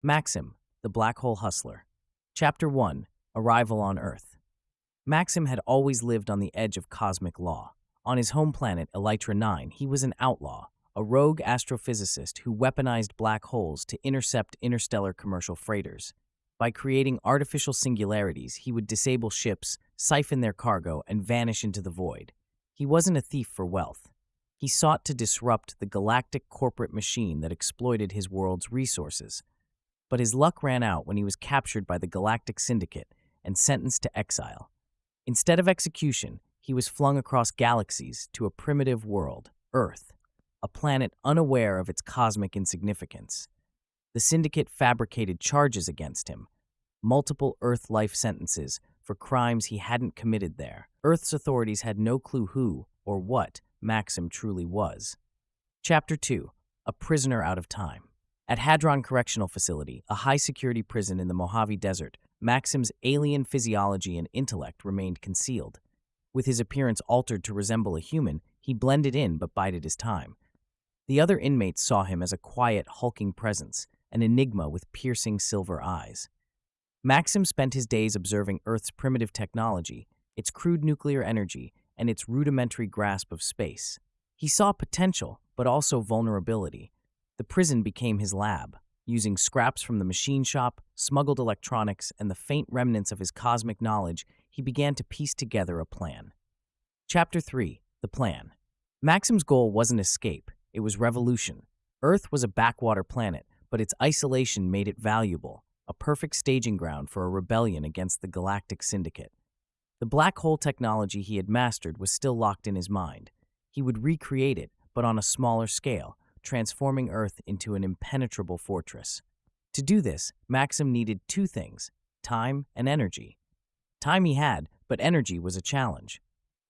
Maxim, the Black Hole Hustler. Chapter 1. Arrival on Earth. Maxim had always lived on the edge of cosmic law. On his home planet, Elytra 9, he was an outlaw, a rogue astrophysicist who weaponized black holes to intercept interstellar commercial freighters. By creating artificial singularities, he would disable ships, siphon their cargo, and vanish into the void. He wasn't a thief for wealth. He sought to disrupt the galactic corporate machine that exploited his world's resources. But his luck ran out when he was captured by the Galactic Syndicate and sentenced to exile. Instead of execution, he was flung across galaxies to a primitive world, Earth, a planet unaware of its cosmic insignificance. The Syndicate fabricated charges against him, multiple Earth life sentences for crimes he hadn't committed there. Earth's authorities had no clue who or what Maxim truly was. Chapter 2. A Prisoner Out of Time. At Hadron Correctional Facility, a high-security prison in the Mojave Desert, Maxim's alien physiology and intellect remained concealed. With his appearance altered to resemble a human, he blended in but bided his time. The other inmates saw him as a quiet, hulking presence, an enigma with piercing silver eyes. Maxim spent his days observing Earth's primitive technology, its crude nuclear energy, and its rudimentary grasp of space. He saw potential, but also vulnerability. The prison became his lab. Using scraps from the machine shop, smuggled electronics, and the faint remnants of his cosmic knowledge, he began to piece together a plan. Chapter 3. The Plan. Maxim's goal wasn't escape, it was revolution. Earth was a backwater planet, but its isolation made it valuable, a perfect staging ground for a rebellion against the Galactic Syndicate. The black hole technology he had mastered was still locked in his mind. He would recreate it, but on a smaller scale, transforming Earth into an impenetrable fortress. To do this, Maxim needed two things: time and energy. Time he had, but energy was a challenge.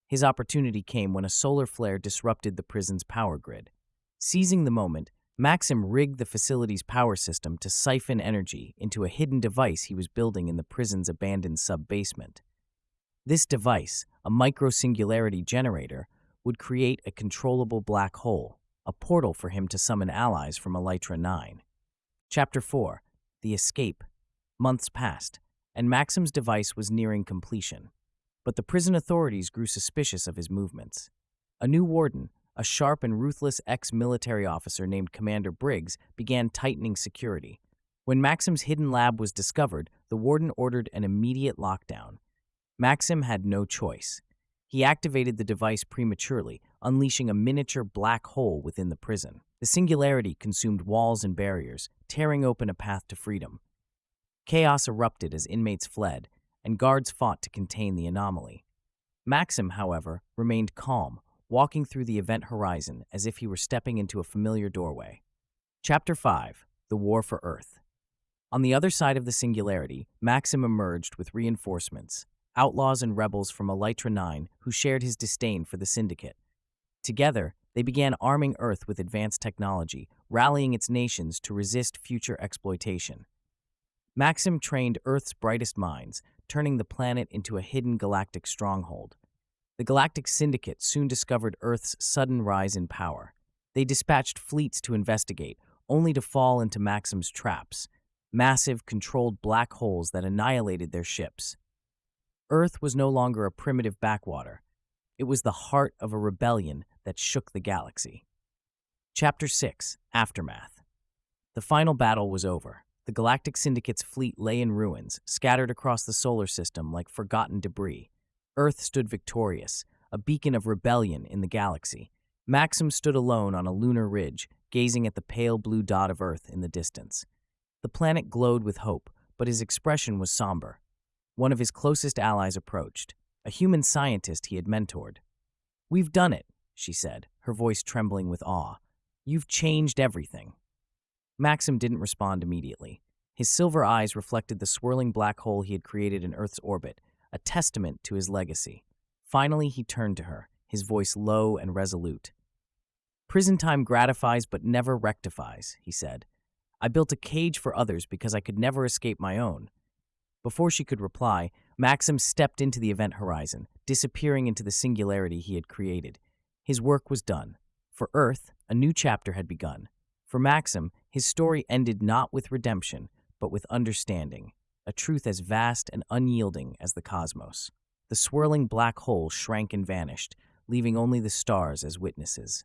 His opportunity came when a solar flare disrupted the prison's power grid. Seizing the moment, Maxim rigged the facility's power system to siphon energy into a hidden device he was building in the prison's abandoned sub-basement. This device, a micro-singularity generator, would create a controllable black hole, a portal for him to summon allies from Elytra 9. Chapter 4. The Escape. Months passed, and Maxim's device was nearing completion. But the prison authorities grew suspicious of his movements. A new warden, a sharp and ruthless ex-military officer named Commander Briggs, began tightening security. When Maxim's hidden lab was discovered, the warden ordered an immediate lockdown. Maxim had no choice. He activated the device prematurely, unleashing a miniature black hole within the prison. The singularity consumed walls and barriers, tearing open a path to freedom. Chaos erupted as inmates fled, and guards fought to contain the anomaly. Maxim, however, remained calm, walking through the event horizon as if he were stepping into a familiar doorway. Chapter 5. The War for Earth. On the other side of the singularity, Maxim emerged with reinforcements, outlaws and rebels from Elytra 9 who shared his disdain for the Syndicate. Together, they began arming Earth with advanced technology, rallying its nations to resist future exploitation. Maxim trained Earth's brightest minds, turning the planet into a hidden galactic stronghold. The Galactic Syndicate soon discovered Earth's sudden rise in power. They dispatched fleets to investigate, only to fall into Maxim's traps, massive, controlled black holes that annihilated their ships. Earth was no longer a primitive backwater. It was the heart of a rebellion that shook the galaxy. Chapter 6. Aftermath. The final battle was over. The Galactic Syndicate's fleet lay in ruins, scattered across the solar system like forgotten debris. Earth stood victorious, a beacon of rebellion in the galaxy. Maxim stood alone on a lunar ridge, gazing at the pale blue dot of Earth in the distance. The planet glowed with hope, but his expression was somber. One of his closest allies approached, a human scientist he had mentored. "We've done it," she said, her voice trembling with awe. "You've changed everything." Maxim didn't respond immediately. His silver eyes reflected the swirling black hole he had created in Earth's orbit, a testament to his legacy. Finally, he turned to her, his voice low and resolute. "Prison time gratifies but never rectifies," he said. "I built a cage for others because I could never escape my own." Before she could reply, Maxim stepped into the event horizon, disappearing into the singularity he had created. His work was done. For Earth, a new chapter had begun. For Maxim, his story ended not with redemption, but with understanding, a truth as vast and unyielding as the cosmos. The swirling black hole shrank and vanished, leaving only the stars as witnesses.